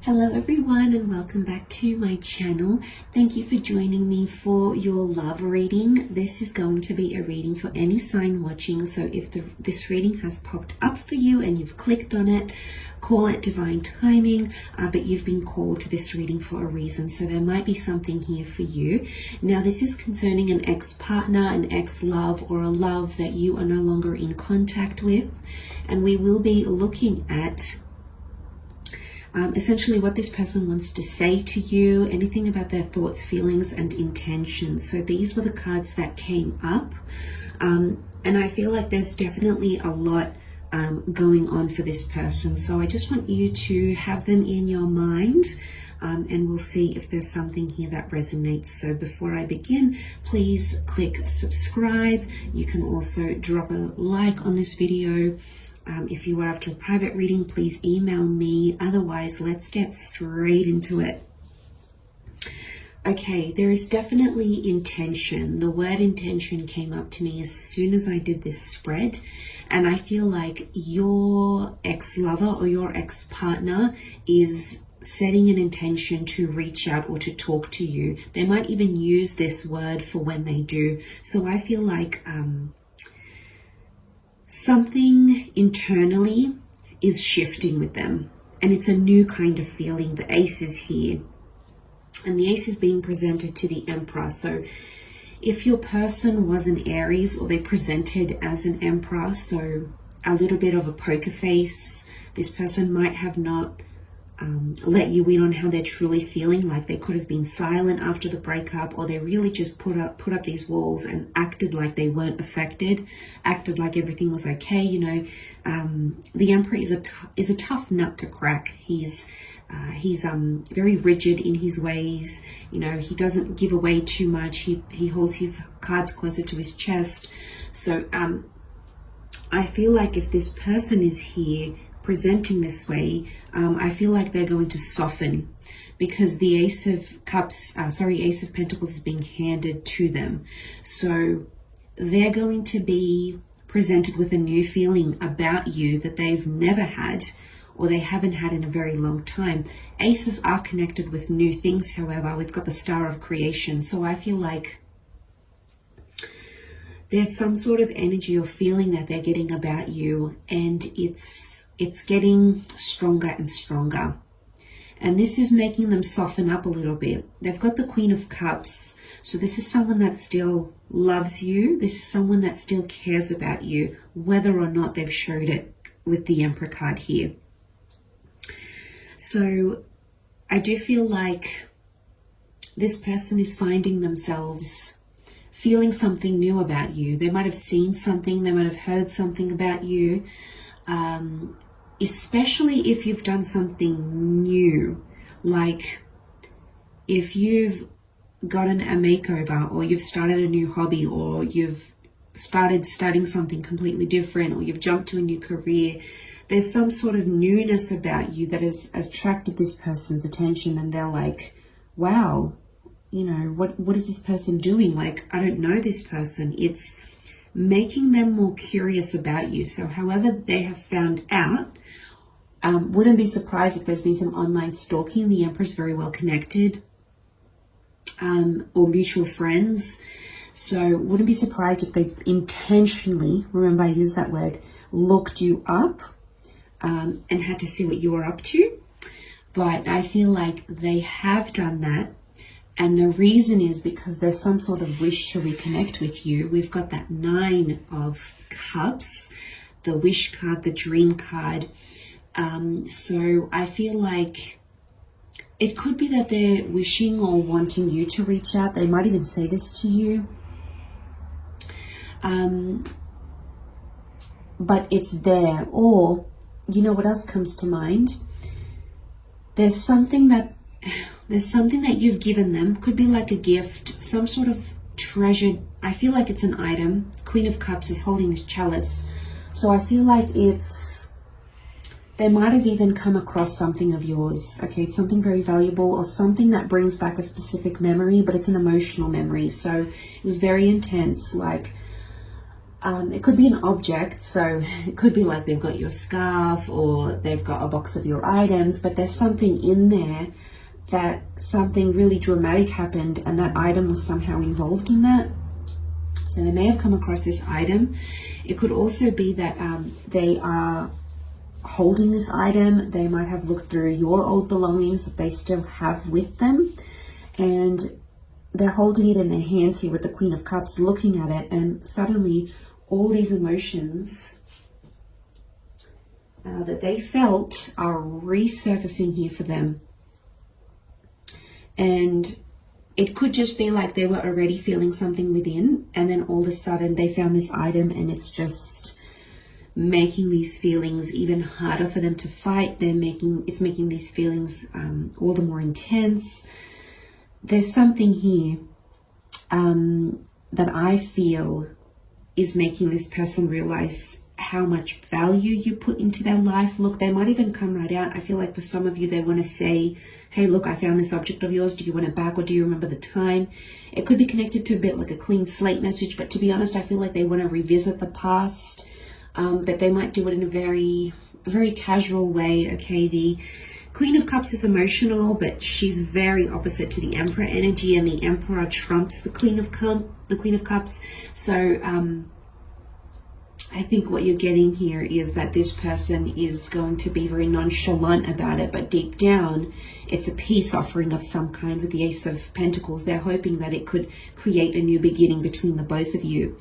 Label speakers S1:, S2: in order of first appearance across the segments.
S1: Hello everyone and welcome back to my channel. Thank you for joining me for your love reading. This is going to be a reading for any sign watching. So if this reading has popped up for you and you've clicked on it, call it divine timing, but you've been called to this reading for a reason. So there might be something here for you. Now this is concerning an ex-partner, an ex-love, or a love that you are no longer in contact with. And we will be looking at essentially what this person wants to say to you, anything about their thoughts, feelings, and intentions. So these were the cards that came up. And I feel like there's definitely a lot going on for this person. So I just want you to have them in your mind. And we'll see if there's something here that resonates. So before I begin, please click subscribe. You can also drop a like on this video. If you are after a private reading, please email me. Otherwise, let's get straight into it. Okay, there is definitely intention. The word intention came up to me as soon as I did this spread. And I feel like your ex-lover or your ex-partner is setting an intention to reach out or to talk to you. They might even use this word for when they do. So I feel like something internally is shifting with them, and it's a new kind of feeling. The ace is here, and the ace is being presented to the emperor. So if your person was an Aries, or they presented as an emperor, so a little bit of a poker face, this person might have not let you in on how they're truly feeling. Like they could have been silent after the breakup, or they really just put up these walls and acted like they weren't affected, acted like everything was okay. You know, the emperor is a tough nut to crack. He's very rigid in his ways. You know, he doesn't give away too much. He holds his cards closer to his chest. So I feel like if this person is here presenting this way, I feel like they're going to soften, because the Ace of Pentacles is being handed to them. So they're going to be presented with a new feeling about you that they've never had, or they haven't had in a very long time. Aces are connected with new things, however. We've got the Star of Creation. So I feel like there's some sort of energy or feeling that they're getting about you, and it's getting stronger and stronger. And this is making them soften up a little bit. They've got the Queen of Cups. So this is someone that still loves you. This is someone that still cares about you, whether or not they've showed it with the Emperor card here. So I do feel like this person is finding themselves feeling something new about you. They might have seen something, they might have heard something about you, especially if you've done something new, like if you've gotten a makeover, or you've started a new hobby, or you've started studying something completely different, or you've jumped to a new career. There's some sort of newness about you that has attracted this person's attention, and they're like, wow, you know, what is this person doing? Like, I don't know this person. It's making them more curious about you. So however they have found out, wouldn't be surprised if there's been some online stalking. The Emperor's very well connected, or mutual friends. So wouldn't be surprised if they intentionally, remember I use that word, looked you up and had to see what you were up to. But I feel like they have done that. And the reason is because there's some sort of wish to reconnect with you. We've got that Nine of Cups, the wish card, the dream card. So I feel like it could be that they're wishing or wanting you to reach out. They might even say this to you. But it's there. Or, you know what else comes to mind? There's something that you've given them. Could be like a gift, some sort of treasured, I feel like it's an item. Queen of Cups is holding this chalice. So I feel like they might have even come across something of yours. Okay, it's something very valuable, or something that brings back a specific memory, but it's an emotional memory. So it was very intense. Like, It could be an object, so it could be like they've got your scarf or they've got a box of your items, but there's something in there that something really dramatic happened and that item was somehow involved in that. So they may have come across this item. It could also be that they are holding this item. They might have looked through your old belongings that they still have with them, and they're holding it in their hands here with the Queen of Cups, looking at it, and suddenly all these emotions that they felt are resurfacing here for them. And it could just be like they were already feeling something within, and then all of a sudden they found this item and it's just making these feelings even harder for them to fight. It's making these feelings all the more intense. There's something here that I feel is making this person realize how much value you put into their life. Look, they might even come right out. I feel like for some of you, they want to say, hey, look, I found this object of yours. Do you want it back, or do you remember the time? It could be connected to a bit like a clean slate message, but to be honest, I feel like they want to revisit the past, but they might do it in a very, very casual way. Okay, the Queen of Cups is emotional, but she's very opposite to the Emperor energy, and the Emperor trumps the Queen of Cups. So I think what you're getting here is that this person is going to be very nonchalant about it, but deep down, it's a peace offering of some kind with the Ace of Pentacles. They're hoping that it could create a new beginning between the both of you.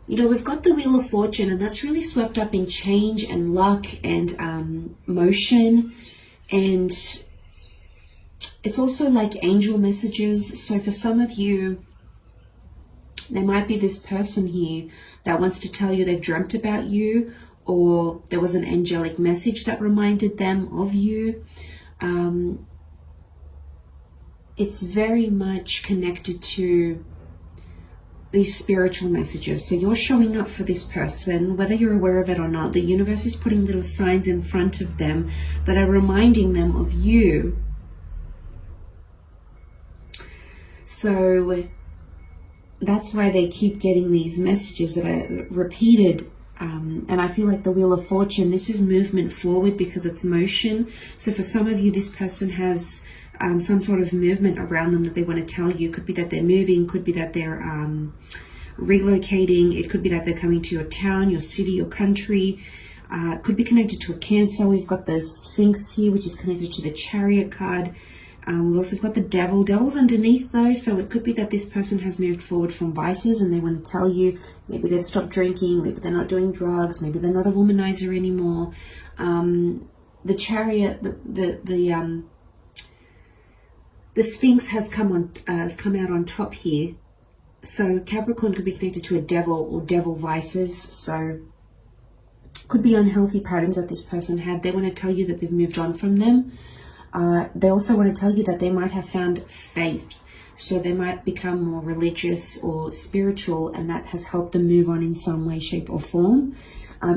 S1: You know, we've got the Wheel of Fortune, and that's really swept up in change and luck and motion. And it's also like angel messages. So for some of you, there might be this person here that wants to tell you they've dreamt about you, or there was an angelic message that reminded them of you. It's very much connected to these spiritual messages. So you're showing up for this person, whether you're aware of it or not. The universe is putting little signs in front of them that are reminding them of you. So that's why they keep getting these messages that are repeated. And I feel like the Wheel of Fortune, this is movement forward because it's motion. So for some of you, this person has some sort of movement around them that they want to tell you. Could be that they're moving, could be that they're relocating. It could be that they're coming to your town, your city, your country. Could be connected to a Cancer. We've got the Sphinx here, which is connected to the Chariot card. We've also got the Devil. Devil's underneath though, so it could be that this person has moved forward from vices and they want to tell you maybe they've stopped drinking, maybe they're not doing drugs, maybe they're not a womanizer anymore. The Chariot, the Sphinx has come out on top here. So Capricorn could be connected to a devil or devil vices. So could be unhealthy patterns that this person had. They want to tell you that they've moved on from them. They also want to tell you that they might have found faith. So they might become more religious or spiritual, and that has helped them move on in some way, shape or form.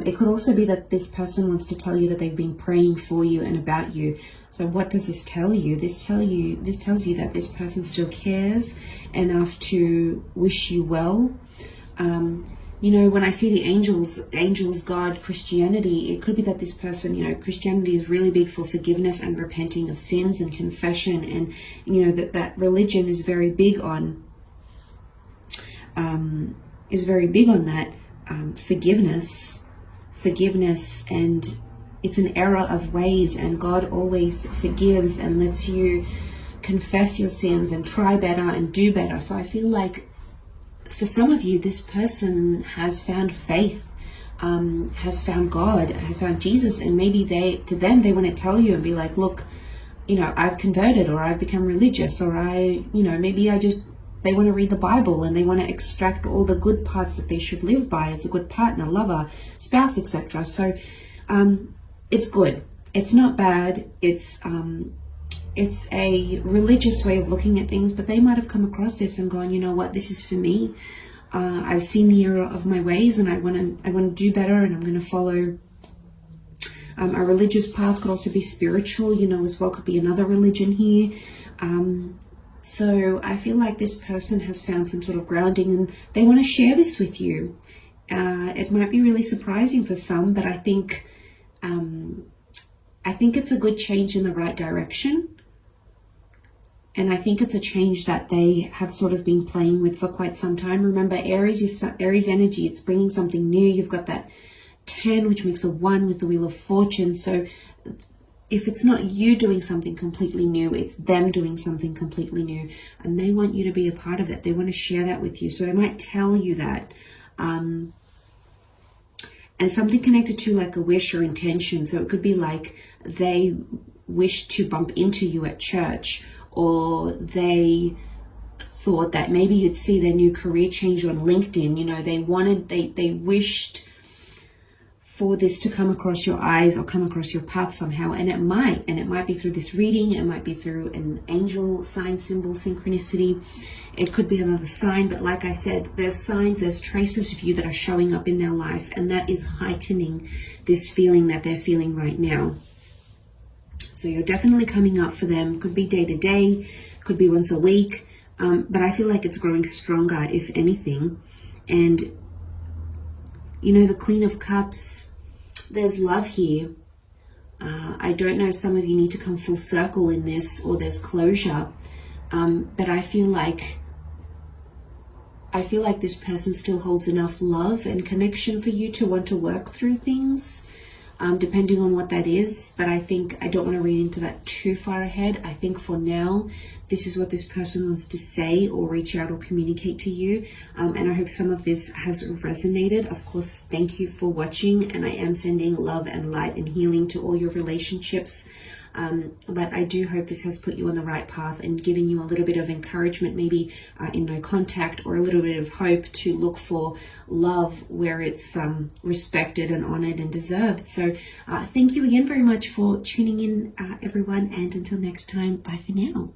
S1: It could also be that this person wants to tell you that they've been praying for you and about you. So what does this tell you? This tells you that this person still cares enough to wish you well. You know, when I see the angels, God, Christianity, it could be that this person, you know, Christianity is really big for forgiveness and repenting of sins and confession. And, you know, that religion is very big on, that forgiveness, and it's an era of ways, and God always forgives and lets you confess your sins and try better and do better. So I feel like for some of you, this person has found faith, has found God, has found Jesus, and maybe they want to tell you and be like, look, you know, I've converted, or I've become religious, or they want to read the Bible and they want to extract all the good parts that they should live by as a good partner, lover, spouse, etc. So it's good. It's not bad. It's a religious way of looking at things, but they might have come across this and gone, you know what, this is for me. I've seen the error of my ways, and I want to do better, and I'm going to follow a religious path. Could also be spiritual, you know, as well. Could be another religion here. So I feel like this person has found some sort of grounding and they want to share this with you. It might be really surprising for some, but I think it's a good change in the right direction. And I think it's a change that they have sort of been playing with for quite some time. Remember, Aries is Aries energy. It's bringing something new. You've got that 10, which makes a 1 with the Wheel of Fortune. So if it's not you doing something completely new, it's them doing something completely new. And they want you to be a part of it. They want to share that with you. So they might tell you that. And something connected to like a wish or intention. So it could be like they wish to bump into you at church, or they thought that maybe you'd see their new career change on LinkedIn. You know, they wished for this to come across your eyes or come across your path somehow. And it might be through this reading. It might be through an angel sign, symbol, synchronicity. It could be another sign, but like I said, there's signs, there's traces of you that are showing up in their life, and that is heightening this feeling that they're feeling right now. So you're definitely coming up for them. Could be day to day, could be once a week, but I feel like it's growing stronger, if anything. And you know, the Queen of Cups, there's love here. I don't know, some of you need to come full circle in this, or there's closure. But I feel like this person still holds enough love and connection for you to want to work through things, depending on what that is. But I think I don't want to read into that too far ahead. I think for now, this is what this person wants to say or reach out or communicate to you. And I hope some of this has resonated. Of course, thank you for watching. And I am sending love and light and healing to all your relationships. But I do hope this has put you on the right path and giving you a little bit of encouragement, maybe in no contact, or a little bit of hope to look for love where it's respected and honored and deserved. So thank you again very much for tuning in, everyone. And until next time, bye for now.